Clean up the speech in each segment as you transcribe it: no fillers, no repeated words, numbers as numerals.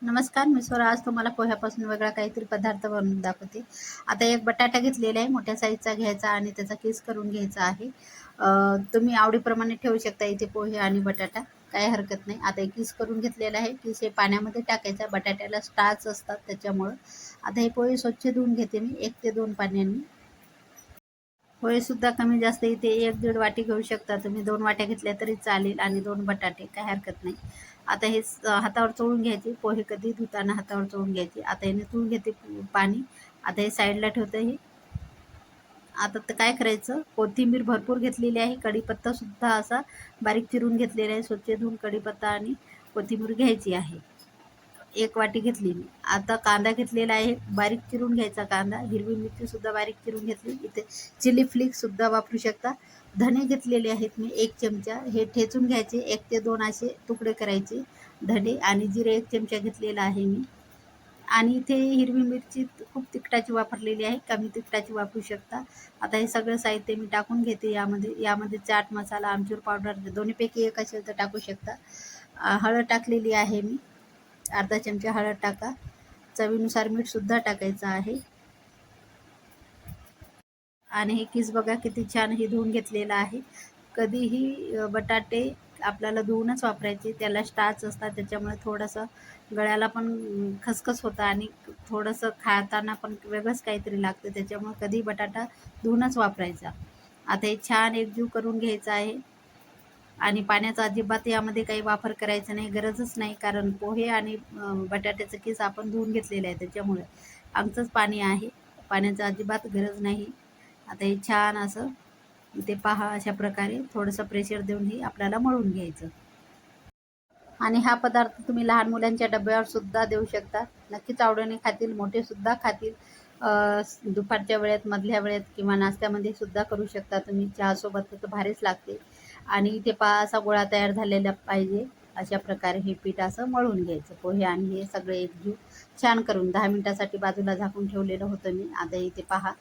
नमस्कार, मी स्वरा. आज तुम्हाला पोह्यापासून वेगळा काहीतरी पदार्थ बनवून दाखवते. आता एक बटाटा घेतलेला आहे, मोठ्या साईजचा घ्यायचा आणि त्याचा किस करून घ्यायचा आहे. तुम्ही आवडीप्रमाणे ठेवू शकता इथे पोहे आणि बटाटा, काही हरकत नाही. आता एक किस करून घेतलेला आहे. किस हे पाण्यामध्ये टाकायचा. बटाट्याला स्टार्च असतात त्याच्यामुळं. आता हे पोहे स्वच्छ धुवून घेते मी 1 ते 2 पाण्याने. पोहेसुद्धा कमी जास्त इथे 1-1.5 वाटी घेऊ शकता तुम्ही. 2 वाट्या घेतल्या तरी चालेल आणि 2 बटाटे, काही हरकत नाही. आता हे हातावर चोळून घ्यायचे. पोहे कधी धुताना हातावर चोळून घ्यायचे. आता हे निथळून घेते पाणी. आता हे साईडला ठेवते हे. आता तर काय करायचं, कोथिंबीर भरपूर घेतलेली आहे. कढीपत्तासुद्धा असा बारीक चिरून घेतलेला आहे. स्वच्छ धुवून कढीपत्ता आणि कोथिंबीर घ्यायची आहे. 1 वाटी घेतली मी. आता कांदा घेतलेला आहे, बारीक चिरून घ्यायचा कांदा. हिरवी मिरचीसुद्धा बारीक चिरून घेतली. इथे चिली फ्लेक्ससुद्धा वापरू शकता. धने घेतलेले आहेत मी 1 चमचा. हे ठेचून घ्यायचे. 1 ते 2 असे तुकडे करायचे धने. आणि जिरे 1 चमचा घेतलेला आहे मी. आणि इथे हिरवी मिरची खूप तिखटाची वापरलेली आहे, कमी तिखटाची वापरू शकता. आता हे सगळं साहित्य मी टाकून घेते यामध्ये. यामध्ये चाट मसाला, आमचूर पावडर दोन्हीपैकी एक असेल तर टाकू शकता. हळद टाकलेली आहे मी. अर्धा चमचा हळद टाका. चवीनुसार मीठसुद्धा टाकायचं आहे. आणि हे किस बघा किती छान हे धुवून घेतलेलं आहे. कधीही बटाटे आपल्याला धुवूनच वापरायचे. त्याला स्टार्च असतात त्याच्यामुळे थोडंसं गळ्याला पण खसखस होतं आणि थोडंसं खाताना पण वेगळंच काहीतरी लागतं. त्याच्यामुळे कधी बटाटा धुवूनच वापरायचा. आता हे छान एकजीव करून घ्यायचं आहे. आणि पाण्याचा अजिबात यामध्ये काही वापर करायचा नाही, गरजच नाही. कारण पोहे आणि बटाट्याचं किस आपण धुवून घेतलेलं आहे त्याच्यामुळे आमचंच पाणी आहे. पाण्याचं अजिबात गरज नाही. आता हे छान असं इथे पहा, अशा प्रकारे थोडंसं प्रेशर देऊनही आपल्याला मळून घ्यायचं. आणि हा पदार्थ तुम्ही लहान मुलांच्या डब्यावर सुद्धा देऊ शकता. नक्कीच आवडीने खातील, मोठेसुद्धा खातील. दुपारच्या वेळेत, मधल्या वेळेत किंवा नाश्त्यामध्ये सुद्धा करू शकता तुम्ही. चहासोबत तर भारीच लागते. आणि इथे पहा, असा गोळा तयार झालेला पाहिजे. अशा प्रकारे हे पीठ असं मळून घ्यायचं. पोहे आणि हे सगळे एकजीव छान करून 10 मिनिटासाठी बाजूला झाकून ठेवलेलं होतं मी. आता इथे पहा,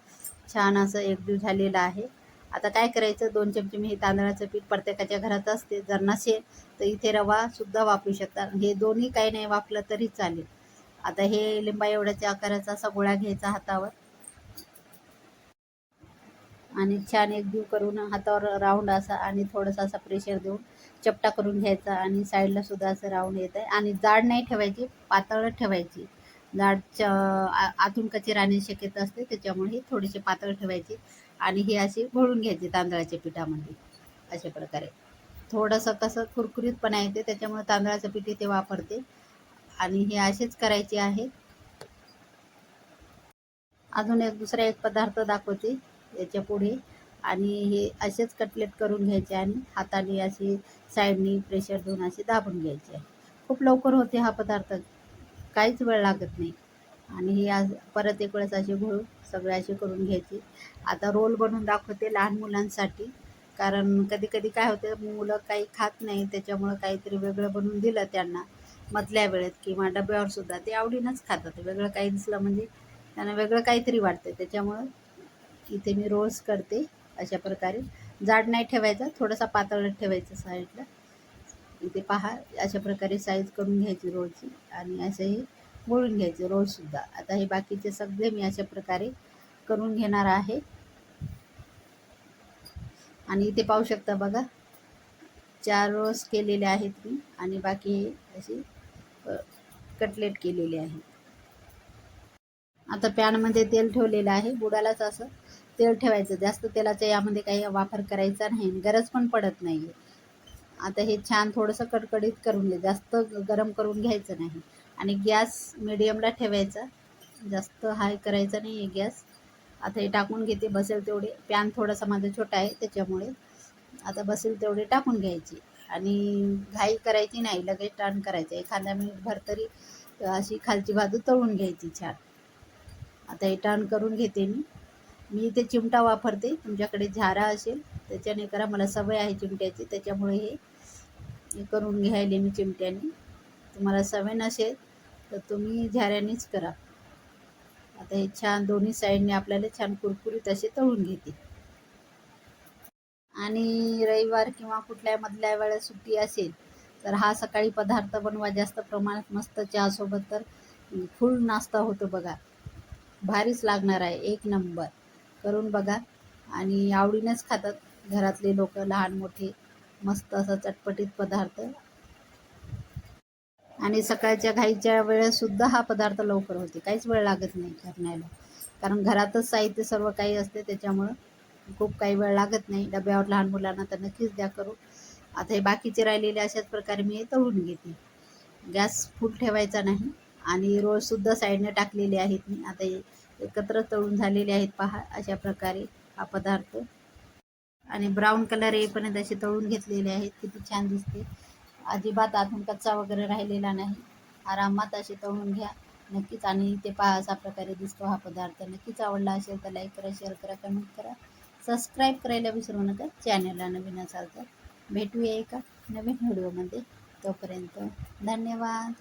छान असं एकजीव झालेलं आहे. आता काय करायचं, 2 चमचे मी हे तांदळाचं पीठ प्रत्येकाच्या घरात असते. जर नसेल तर इथे रवासुद्धा वापरू शकता. हे दोन्ही काही नाही वापरलं तरी चालेल. आता हे लिंबा एवढ्याच्या आकाराचा असा गोळा घ्यायचा हातावर आणि छान एकजीव करून हातावर राऊंड असा आणि थोडासा असा प्रेशर देऊन चपटा करून घ्यायचा. आणि साईडला सुद्धा असं राऊंड येत आहे. आणि जाड नाही ठेवायची, पातळ ठेवायची. जाडच्या आतून कच्ची राहण्याची शक्यता असते, त्याच्यामुळे ही थोडीशी पातळ ठेवायची. आणि हे असे घोळून घ्यायचे तांदळाच्या पिठामध्ये अशा प्रकारे. थोडंसं कसं कुरकुरीतपणा येते, त्याच्यामुळे तांदळाचं पीठ इथे वापरते. आणि हे असेच करायचे आहे. अजून दुसरा एक पदार्थ दाखवते याच्या पुढे. आणि हे असेच कटलेट करून घ्यायचे आणि हाताने असे साईडनी प्रेशर देऊन असे दाबून घ्यायचे आहे. खूप लवकर होते हा पदार्थ, काहीच वेळ लागत नाही. आणि हे आज परत एक वेळेस असे घोळून सगळे असे करून घ्यायचे. आता रोल बनवून दाखवते लहान मुलांसाठी. कारण कधी कधी काय होतं, मुलं काही खात नाही, त्याच्यामुळं काहीतरी वेगळं बनवून दिलं त्यांना मधल्या वेळेत किंवा डब्यावर सुद्धा ते आवडीनंच खातात. वेगळं काही दिसलं म्हणजे त्यांना वेगळं काहीतरी वाटतं. त्याच्यामुळं इथे मी रोल्स करते अशा प्रकारे. जाड नाही ठेवायचा, थोडासा पातळ ठेवायचा साईडला. इथे पहा, अशा प्रकारे साईज करून घ्यायची रोलची आणि असंही वळून घ्यायचे रोलसुद्धा. आता हे बाकीचे सगळे मी अशा प्रकारे करून घेणार आहे. आणि इथे पाहू शकता बघा, 4 रोल्स केलेले आहेत मी आणि बाकी हे असे कटलेट केलेले आहेत. आता पॅनमध्ये तेल ठेवलेलं आहे. बुडालाच असं तेल ठेवायचं. जास्त तेलाचा यामध्ये काही वापर करायचा नाही, गरज पण पडत नाही. आता हे छान थोडंसं कडकडीत करून घे, जास्त गरम करून घ्यायचं नाही. आणि गॅस मिडियमला ठेवायचा, जास्त हाय करायचा नाही आहे गॅस. आता हे टाकून घेते, बसेल तेवढे. पॅन थोडासा माझा छोटा आहे त्याच्यामुळे आता बसेल तेवढे टाकून घ्यायचे. आणि घाई करायची नाही, लगेच टर्न करायचं. एखाद्या मिनिटभर तरी अशी खालची बाजू तळून घ्यायची छान. आता हे टर्न करून घेते मी. मी इथे चिमटा वापरते, तुमच्याकडे झारा असेल त्याच्याने करा. मला सवय आहे चिमट्याची, त्याच्यामुळे हे करून घ्यायले मी चिमट्याने. तुम्हाला सवय नसेल तर तुम्ही झाऱ्यानेच करा. आता हे छान दोन्ही साईडने आपल्याला छान कुरकुरीत असे तळून घेते. आणि रविवार किंवा कुठल्या मधल्या वेळेस सुट्टी असेल तर हा सकाळी पदार्थ बनवा जास्त प्रमाणात, मस्त चहासोबत तर फुल नाश्ता होतो बघा. भारीच लागणार आहे, एक नंबर. करून बघा आणि आवडीनेच खातात घरातले लोक, लहान मोठे. मस्त असा चटपटीत पदार्थ. आणि सकाळच्या घाईच्या वेळेससुद्धा हा पदार्थ लवकर होते, काहीच वेळ लागत नाही करण्याला, कारण घरातच साहित्य सर्व काही असते, त्याच्यामुळं खूप काही वेळ लागत नाही. डब्यावर लहान मुलांना तर नक्कीच द्या करू. आता हे बाकीचे राहिलेले अशाच प्रकारे मी हे तळून घेते. गॅस फुल ठेवायचा नाही. आणि रोलसुद्धा साईडने टाकलेले आहेत मी. आता हे एकत्र तळून झालेले आहेत पहा, अशा प्रकारे हा पदार्थ. आणि ब्राऊन कलर येईपर्यंत असे तळून घेतलेले आहेत. किती छान दिसते, अजिबात आतून कच्चा वगैरे राहिलेला नाही. आरामात असे तळून घ्या नक्कीच. आणि ते पहा अशा प्रकारे दिसतो हा पदार्थ. नक्कीच आवडला असेल तर लाईक करा, शेअर करा, कमेंट करा, सबस्क्राईब करायला विसरू नका. चॅनलला नवीन असाल तर भेटूया एका नवीन व्हिडिओमध्ये. तोपर्यंत धन्यवाद.